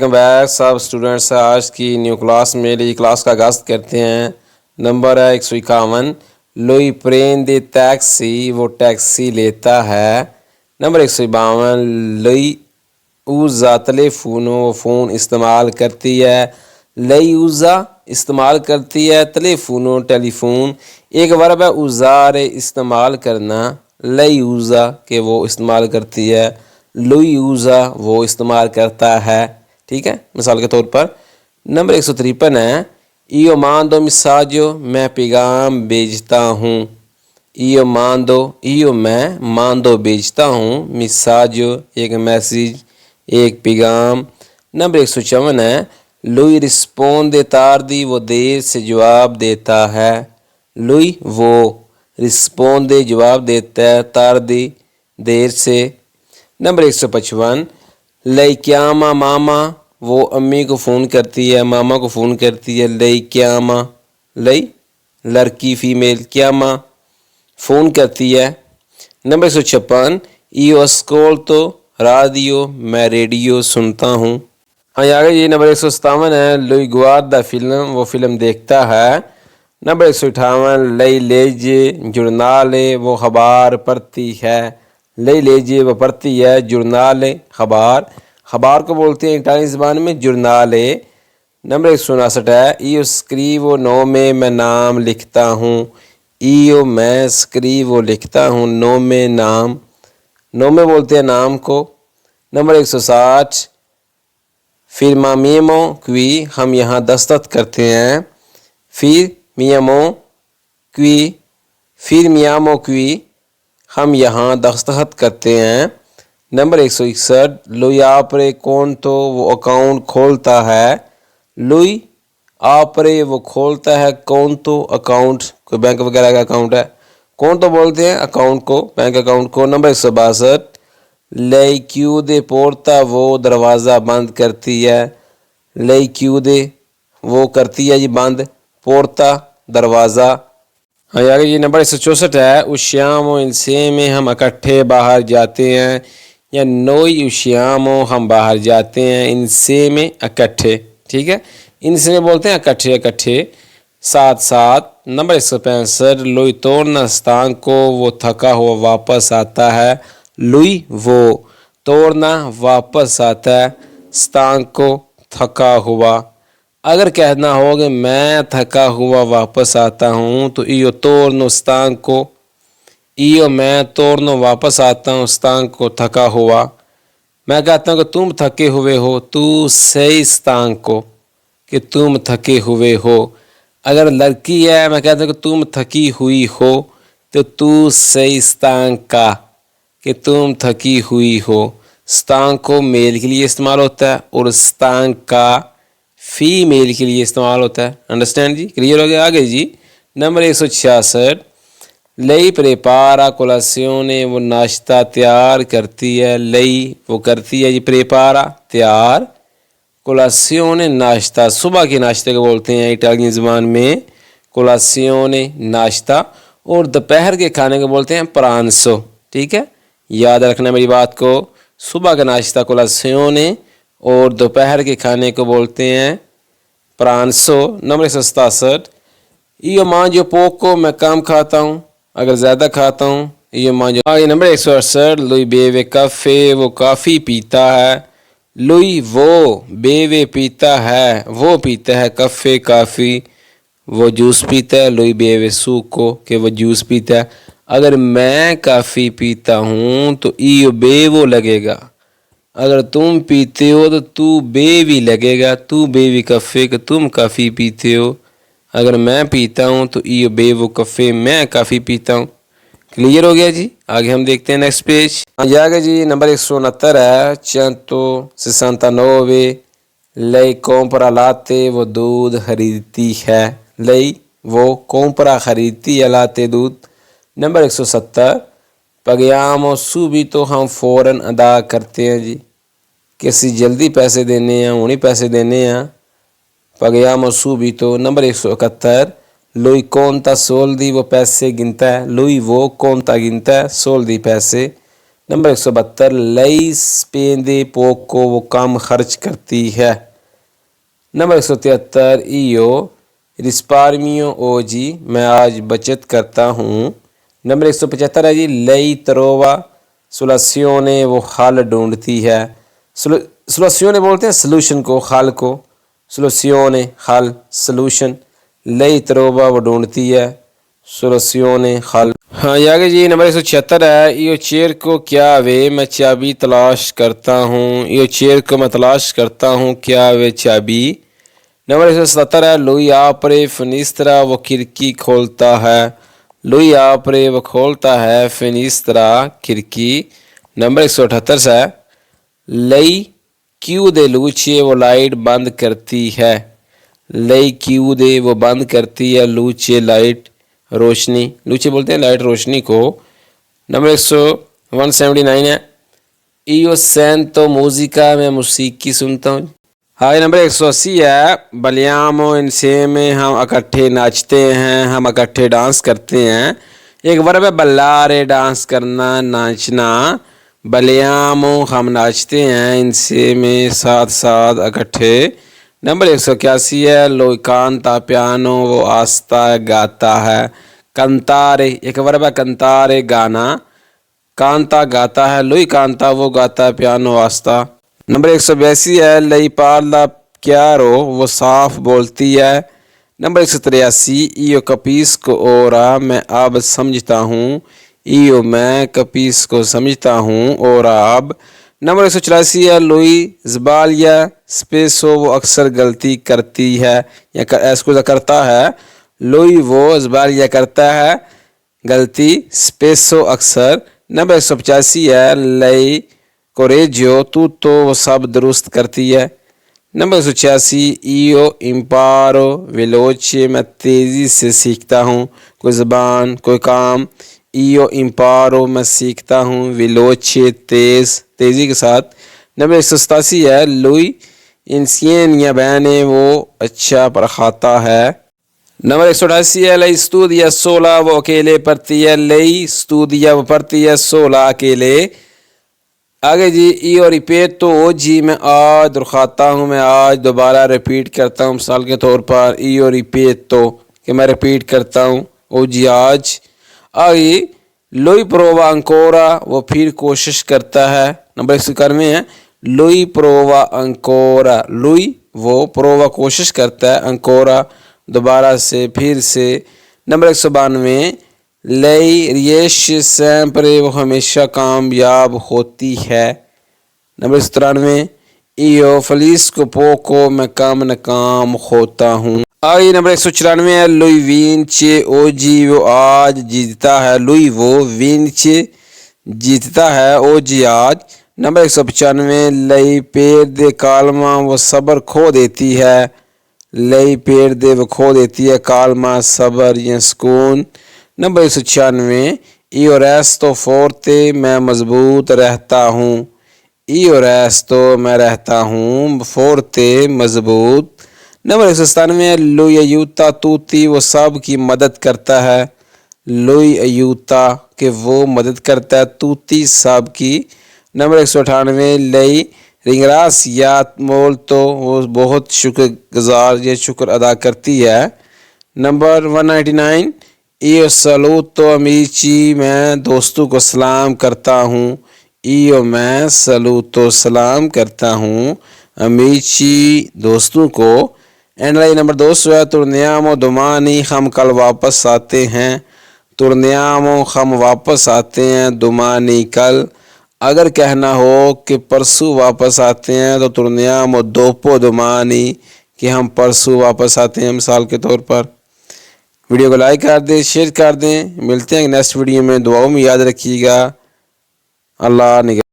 Welcome back سب students. آج کی new class میں میری کلاس کا آغاز کرتے ہیں. نمبر ہے 151. لوئی پریندے ٹیکسی، وہ ٹیکسی لیتا ہے. نمبر 152. لوئی اوزا تلیفونو، وہ فون استعمال کرتی ہے. لئی اوزا استعمال کرتی ہے، تلیفونو ٹیلی فون. ایک ورب ہے اوزارے استعمال کرنا، لئی اوزا کہ وہ استعمال کرتی ہے، لوئی اوزا وہ استعمال کرتا ہے. ٹھیک ہے، مثال کے طور پر نمبر 153 ہے. ایو ماندو مساجو، میں پیغام بھیجتا ہوں. ایو ماندو، ایو میں، ماندو بھیجتا ہوں، مساجو ایک میسیج، ایک پیغام. نمبر 154 ہے. لوئی رسپونڈے تاردی، وہ دیر سے جواب دیتا ہے. لوئی وہ رسپونڈے جواب دیتا ہے، تاردی دیر سے. نمبر 155. لئی کیاما ماما، وہ امی کو فون کرتی ہے، ماما کو فون کرتی ہے. لئی کیاما، لئی لڑکی فیمیل، کیاما فون کرتی ہے. نمبر 156. ایو اسکولتو رادیو، میں ریڈیو سنتا ہوں. آگے یہ نمبر 157 ہے. لوئی گواردا فلم، وہ فلم دیکھتا ہے. نمبر 158. لئی لیجے جرنالے، وہ خبر پڑھتی ہے. لئی لیجے وہ پڑھتی ہے، جرنالے خبر. خبر کو بولتے ہیں اٹالیان زبان میں جرنالے. نمبر 159 ہے. ایو اسکریوو نومے، میں نام لکھتا ہوں. ایو میں اسکریوو لکھتا ہوں، نومے نام. نومے بولتے ہیں نام کو. نمبر 160. فرمامیمو کوئی، ہم یہاں دستخط کرتے ہیں. پھر میامو کوئی، پھر میامو کوئی، ہم یہاں دستخط کرتے ہیں. نمبر 161. لوئی آپرے کونٹو، وہ اکاؤنٹ کھولتا ہے. لوئی آپرے وہ کھولتا ہے، کونٹو اکاؤنٹ، کوئی بینک وغیرہ کا اکاؤنٹ ہے. کونٹو بولتے ہیں اکاؤنٹ کو، بینک اکاؤنٹ کو. نمبر 162. لئی کیودے پورتا، وہ دروازہ بند کرتی ہے. لئی کیودے وہ کرتی ہے جی بند، پورتا دروازہ. آگے یہ نمبر 164 ہے. اشیامو انسے میں، ہم اکٹھے باہر جاتے ہیں. یا نوئی اشیامو، ہم باہر جاتے ہیں. انسے میں اکٹھے. ٹھیک ہے، انسے میں بولتے ہیں اکٹھے، اکٹھے ساتھ ساتھ. نمبر 165. لوئی توڑنا ستان کو، وہ تھکا ہوا واپس آتا ہے. لوئی وہ توڑنا واپس آتا ہے، ستان کو تھکا ہوا. اگر کہنا ہو کہ میں تھکا ہوا واپس آتا ہوں تو ایو تورنو ستان کو، ایو میں توڑنو واپس آتا ہوں، ستان کو تھکا ہوا. میں کہتا ہوں کہ تم تھکے ہوئے ہو، تو sei stanco کہ تم تھکے ہوئے ہو. اگر لڑکی ہے میں کہتا ہوں کہ تم تھکی ہوئی ہو، تو sei stanca کہ تم تھکی ہوئی ہو. stanco میل کے لیے استعمال ہوتا ہے اور stanca فیمیل کے لیے استعمال ہوتا ہے. انڈرسٹینڈ جی، کلیئر ہو گیا. آگے جی نمبر 166. لئی پریپارا کولاسیونے، وہ ناشتہ تیار کرتی ہے. لئی وہ کرتی ہے جی پریپارا تیار، کولاسیونے ناشتہ، صبح کے ناشتے کو بولتے ہیں اٹالین زبان میں کولاسیونے ناشتہ. اور دوپہر کے کھانے کو بولتے ہیں پرانسو. ٹھیک ہے، یاد رکھنا میری بات کو. صبح کا ناشتہ کولاسیونے اور دوپہر کے کھانے کو بولتے ہیں پرانسو. نمبر 167. ایو مانجو پوکو، میں کم کھاتا ہوں، اگر زیادہ کھاتا ہوں. ایو مانجو. آگے نمبر 168. لوئی بیوے کافے، وہ کافی پیتا ہے. لوئی وہ بیوے پیتا ہے، وہ پیتا ہے کافے کافی، وہ جوس پیتا ہے. لوئی بیوے سوکو کہ وہ جوس پیتا ہے. اگر میں کافی پیتا ہوں تو ایو بیوو لگے گا. اگر تم پیتے ہو تو تو بیوی لگے گا، تو بیوی کافے کہ تم کافی پیتے ہو. اگر میں پیتا ہوں تو ایو بیوو کافے، میں کافی پیتا ہوں. کلیئر ہو گیا جی. آگے ہم دیکھتے ہیں نیکسٹ پیج. آگے جی نمبر 169 ہے. 169. لئی کومپرا لاتے، وہ دودھ خریدتی ہے. لئی وہ کومپرا خریدتی ہے، لاتے دودھ. نمبر 170. پگیامو سوبیتو، ہم فوراً ادا کرتے ہیں جی. کسی جلدی پیسے دینے ہیں، انہیں پیسے دینے ہیں. پگیامو سوبیتو. نمبر 171. لوئی کونتا سولدی، وہ پیسے گنتا ہے. لوئی وہ کونتا گنتا ہے، سولدی پیسے. نمبر 172 لئی سپیندے پوکو وہ کم خرچ کرتی ہے. نمبر 173 ایو رسپارمیو او جی میں آج بچت کرتا ہوں. نمبر 175 ہے جی لئی ترووا سولاسیونے وہ حل ڈھونڈتی ہے. سولاسیونے بولتے ہیں سلوشن کو، حل کو. سولاسیونے حل، سلوشن. لئی ترووا وہ ڈھونڈتی ہے، سولاسیونے حل. ہاں یہ آگے جی نمبر 176 ہے ایو چیئر کو کیا وے میں چابی تلاش کرتا ہوں. ایو چیئر کو میں تلاش کرتا ہوں کیا وے چابی. نمبر 177 ہے لوئی آپرے فنیسترا وہ کھڑکی کھولتا ہے. لوئی آپرے وہ کھولتا ہے فنیسترا کھڑکی. نمبر 178 ہے لئی کیو دے لوچے وہ لائٹ بند کرتی ہے. لئی کیو دے وہ بند کرتی ہے لوچے لائٹ روشنی. لوچے بولتے ہیں لائٹ روشنی کو. نمبر 179 ہے ایو سینتو موزیکا میں موسیقی سنتا ہوں. ہاں نمبر 180 ہے بلیامو انسیمے ہم اکٹھے ناچتے ہیں، ہم اکٹھے ڈانس کرتے ہیں. ایک ورب ہے بلارے ڈانس کرنا، ناچنا. بلیامو ہم ناچتے ہیں، انسیمے ساتھ ساتھ اکٹھے. نمبر 181 ہے لوئی کانتا پیانو وہ آہستہ گاتا ہے. کنتارے ایک ورب ہے کنتارے گانا. کانتا گاتا ہے، لوئی کانتا وہ گاتا ہے پیانو آہستہ. نمبر 182 ہے لئی پارلا کیارو وہ صاف بولتی ہے. نمبر 183 ایو کپیس کو اورا میں اب سمجھتا ہوں. ایو میں کپیس کو سمجھتا ہوں اورا اب. نمبر 184 ہے لوئی زبالیا سپیسو وہ اکثر غلطی کرتی ہے یا ایسکوزا کرتا ہے. لوئی وہ زبالیا کرتا ہے غلطی، سپیسو اکثر. نمبر 185 ہے لئی کوریجیو تو وہ سب درست کرتی ہے. نمبر 186 ایو امپارو ویلوچے میں تیزی سے سیکھتا ہوں. کوئی زبان، کوئی کام. ایو امپارو میں سیکھتا ہوں، ویلوچے تیزی کے ساتھ. نمبر 187 ہے لوئی انسینیا بینے وہ اچھا پڑھاتا ہے. نمبر 188 ہے لئی اسٹودیا سولا وہ اکیلے پڑھتی ہے. لئی اسٹودیا وہ پڑھتی ہے سولا اکیلے. آگے جی ایو ریپیٹو او جی میں آج دکھاتا ہوں، میں آج دوبارہ ریپیٹ کرتا ہوں. مثال کے طور پر ایو ریپیٹو کہ میں ریپیٹ کرتا ہوں، او جی آج. آگے لوئی پرووا انکورا وہ پھر کوشش کرتا ہے. نمبر 191 ہے لوئی پرووا انکورا. لوئی وہ پرووا کوشش کرتا ہے، انکورا دوبارہ سے، پھر سے. نمبر 192 لئی ریش سیمپرے وہ ہمیشہ کامیاب ہوتی ہے. نمبر 193 ایو فلیس کو پوکو میں کم ناکام ہوتا ہوں. آگے نمبر 194 ہے لوئی وینچے او جی وہ آج جیتتا ہے. لوئی وہ وینچے جیتتا ہے، او جی آج. نمبر 195 لئی پیر دے کالما وہ صبر کھو دیتی ہے. لئی پیر دے وہ کھو دیتی ہے کالما صبر یا سکون. نمبر 196 ایو ریستو فورتے میں مضبوط رہتا ہوں. ایو ریستو میں رہتا ہوں، فورتے مضبوط. نمبر 197 لوئی ایوتا توتی وہ سب کی مدد کرتا ہے. لوئی ایوتا کہ وہ مدد کرتا ہے، توتی سب کی. نمبر 198 لئی رنگراسیات مولتو وہ بہت شکر گزار یا شکر ادا کرتی ہے. نمبر 199 ایو سلوتو امیچی میں دوستوں کو سلام کرتا ہوں. ایو میں سلوتو سلام کرتا ہوں، امیچی دوستوں کو. اینڈ لائی نمبر 200 ہے تورنیامو دومانی ہم کل واپس آتے ہیں. تورنیامو ہم واپس آتے ہیں، دومانی کل. اگر کہنا ہو کہ پرسوں واپس آتے ہیں تو تورنیامو دوپو دومانی کہ ہم پرسوں واپس آتے ہیں. مثال کے طور پر ویڈیو کو لائک کر دیں، شیئر کر دیں. ملتے ہیں نیکسٹ ویڈیو میں. دعاؤں میں یاد رکھیے گا. اللہ نگہبان.